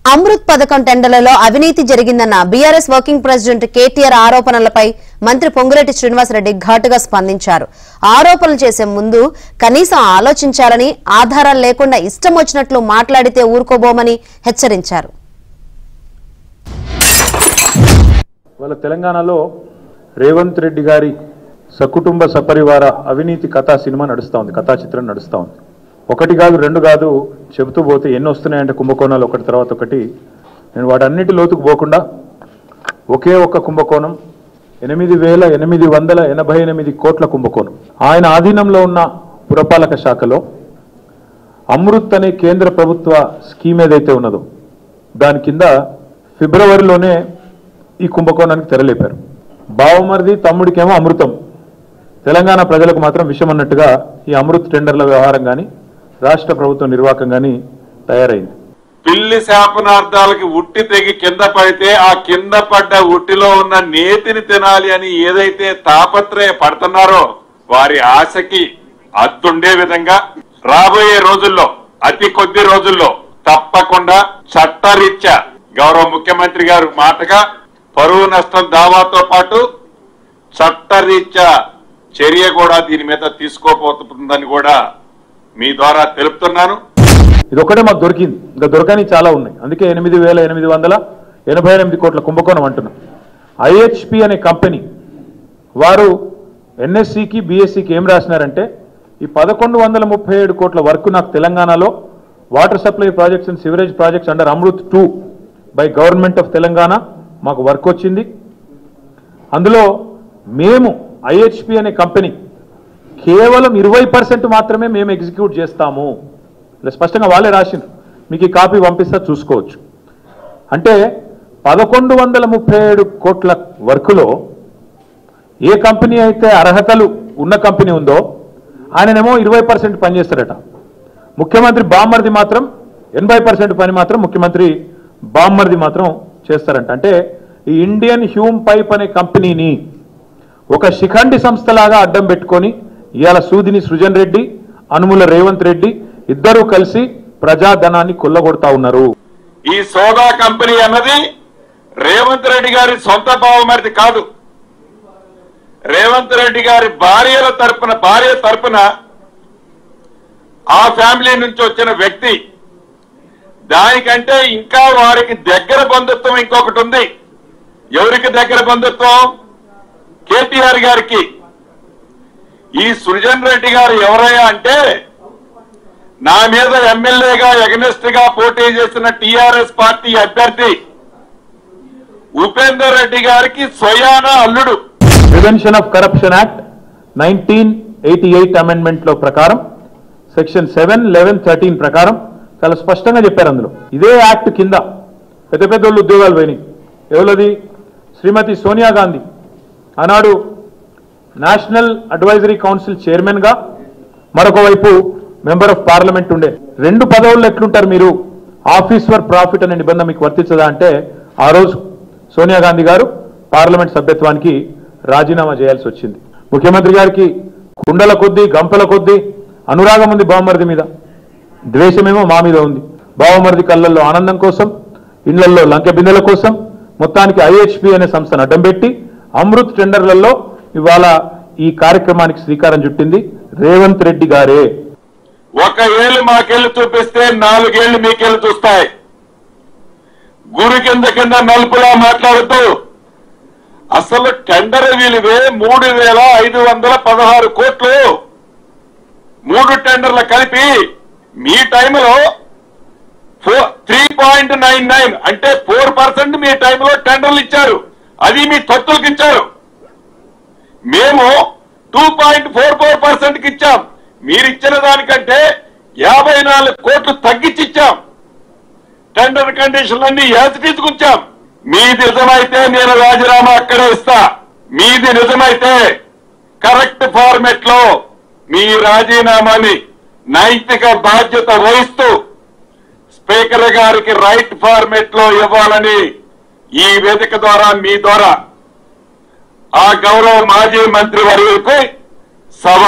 అమృత్ పథకం టెండర్లలో అవినీతి జరిగిందన్న బీఆర్ఎస్ వర్కింగ్ ప్రెసిడెంట్ కేటీఆర్ ఆరోపణలపై మంత్రి పొంగులేటి శ్రీనివాసరెడ్డి ఘాటుగా స్పందించారు. ఆరోపణలు చేసే ముందు కనీసం ఆలోచించాలని, ఆధారాలు లేకుండా ఇష్టం వచ్చినట్లు మాట్లాడితే ఊరుకోబోమని హెచ్చరించారు. వాళ్ళ తెలంగాణలో రేవంత్ రెడ్డి గారి సకుటుంబ సపరివార అవినీతి కథా సినిమా నడుస్తూ ఉంది, కథా చిత్రం నడుస్తూ ఉంది. ఒకటి కాదు, రెండు కాదు, చెబుతూ పోతే ఎన్ని వస్తున్నాయంటే కుంభకోణాలు ఒకటి తర్వాత ఒకటి. నేను వాటన్నిటి లోతుకు పోకుండా ఒకే ఒక్క కుంభకోణం 8,888 కోట్ల కుంభకోణం. ఆయన ఆధీనంలో ఉన్న పురపాలక శాఖలో అమృత్ అనే కేంద్ర ప్రభుత్వ స్కీమ్ ఏదైతే ఉన్నదో దాని కింద ఫిబ్రవరిలోనే ఈ కుంభకోణానికి తెరలేపారు. బావమరిది తమ్ముడికేమో అమృతం, తెలంగాణ ప్రజలకు మాత్రం విషం అన్నట్టుగా ఈ అమృత్ టెండర్ల వ్యవహారం కానీ రాష్ట్ర ప్రభుత్వ నిర్వాహకం కానీ తయారైంది. పిల్లి శాపనార్థాలకి ఉట్టి తెగి కింద పడితే ఆ కింద పడ్డ ఉట్టిలో ఉన్న నేతిని తినాలి అని ఏదైతే తాపత్రయ పడుతున్నారో వారి ఆశకి అద్దుండే విధంగా రాబోయే రోజుల్లో, అతి కొద్ది రోజుల్లో తప్పకుండా చట్టరీత్యా గౌరవ ముఖ్యమంత్రి గారు మాటగా పరువు నష్టం దావాతో పాటు చట్టరీత్యా చర్య కూడా దీని మీద తీసుకోబోతుందని కూడా మీ ద్వారా తెలుపుతున్నాను. ఇది ఒకటే మాకు దొరికింది, ఇంకా దొరకని చాలా ఉన్నాయి. అందుకే 8,888 కోట్ల కుంభకోణం అంటున్నాం. ఐహెచ్పి అనే కంపెనీ వారు ఎన్ఎస్సికి బిఎస్సికి ఏం రాసినారంటే ఈ 1137 కోట్ల వర్క్ నాకు తెలంగాణలో water supply projects and sewerage projects under Amrit 2 by government of Telangana మాకు వర్క్ వచ్చింది. అందులో మేము ఐహెచ్పి అనే కంపెనీ కేవలం 20% మాత్రమే మేము ఎగ్జిక్యూట్ చేస్తాము. ఇలా స్పష్టంగా వాళ్ళే రాసిండ్రు. మీకు ఈ కాపీ పంపిస్తా, చూసుకోవచ్చు. అంటే 1137 కోట్ల వర్కులో ఏ కంపెనీ అయితే అర్హతలు ఉన్న కంపెనీ ఉందో ఆయననేమో 20% పనిచేస్తారట. ముఖ్యమంత్రి బామ్మర్ది మాత్రం 80% పని మాత్రం ముఖ్యమంత్రి బామ్మర్ది మాత్రం చేస్తారంట. అంటే ఈ ఇండియన్ హ్యూమ్ పైప్ అనే కంపెనీని ఒక శిఖండి సంస్థలాగా అడ్డం పెట్టుకొని ఇవాళ సూదిని సృజన్ రెడ్డి, అనుముల రేవంత్ రెడ్డి ఇద్దరూ కలిసి ప్రజాధనాన్ని కొల్లగొడతా ఉన్నారు. ఈ సోదా కంపెనీ అన్నది రేవంత్ రెడ్డి గారి సొంత బావమరిది కాదు. రేవంత్ రెడ్డి గారి భార్య తరపున ఆ ఫ్యామిలీ నుంచి వచ్చిన వ్యక్తి. దానికంటే ఇంకా వారికి దగ్గర బంధుత్వం ఇంకొకటి ఉంది. ఎవరికి దగ్గర బంధుత్వం? కేటీఆర్ గారికి. ఈ సృజన్ రెడ్డి గారు ఎవరయ్యా అంటే నా మీద ఎమ్మెల్యేగా ఎగనెస్ట్ గా పోటీ చేసిన టీఆర్ఎస్ పార్టీ అభ్యర్థి ఉపేందర్ రెడ్డి గారికి స్వయాన అల్లుడు. Prevention of corruption act 1988 amendment లో ప్రకారం సెక్షన్ 7, 11, 13 ప్రకారం చాలా స్పష్టంగా చెప్పారు. అందులో ఇదే యాక్ట్ కింద పెద్ద పెద్ద ఉద్యోగాలు పోయినాయి. ఎవరది? శ్రీమతి సోనియా గాంధీ ఆనాడు నేషనల్ అడ్వైజరీ కౌన్సిల్ చైర్మన్ గా, మరొక వైపు మెంబర్ ఆఫ్ పార్లమెంట్ ఉండే. 2 పదవుల్లో ఎట్లుంటారు మీరు? ఆఫీస్ ఫర్ ప్రాఫిట్ అనే నిబంధన మీకు వర్తించదా అంటే ఆ రోజు సోనియా గాంధీ గారు పార్లమెంట్ సభ్యత్వానికి రాజీనామా చేయాల్సి వచ్చింది. ముఖ్యమంత్రి గారికి కుండల కొద్దీ, గంపల కొద్దీ అనురాగం ఉంది బావమరిది మీద, ద్వేషమేమో మా మీద ఉంది. బావమరిది కళ్ళల్లో ఆనందం కోసం, ఇళ్లలో లంకె బిందెల కోసం మొత్తానికి ఐహెచ్పి అనే సంస్థను అడ్డం పెట్టి అమృత్ టెండర్లలో ఇవాళ ఈ కార్యక్రమానికి శ్రీకారం చుట్టింది రేవంత్ రెడ్డి గారే. ఒక ఏళ్ళు మాకెళ్ళి చూపిస్తే 4 ఏళ్లు మీకెళ్ళి చూస్తాయి. గురి కింద నలుపులా మాట్లాడుతూ అసలు టెండర్ విలువే 3,516 కోట్లు. 3 టెండర్లు కలిపి మీ టైంలో 3.99 అంటే 4% మీ టైంలో టెండర్లు ఇచ్చారు. అది మీ తొత్తులకు ఇచ్చారు. మేము 2.44% ఇచ్చాం. మీరిచ్చిన దానికంటే 54 కోట్లు తగ్గించి ఇచ్చాం. టెండర్ కండిషన్లన్నీ తీసుకుంటాం. మీది నిజమైతే నేను రాజీనామా అక్కడే ఇస్తా. మీది నిజమైతే కరెక్ట్ ఫార్మెట్ లో మీ రాజీనామాని నైతిక బాధ్యత వహిస్తూ స్పీకర్ గారికి రైట్ ఫార్మెట్ లో ఇవ్వాలని ఈ వేదిక ద్వారా మీ ద్వారా ఆ గౌరవ మాజీ మంత్రి వర్యులకు సభ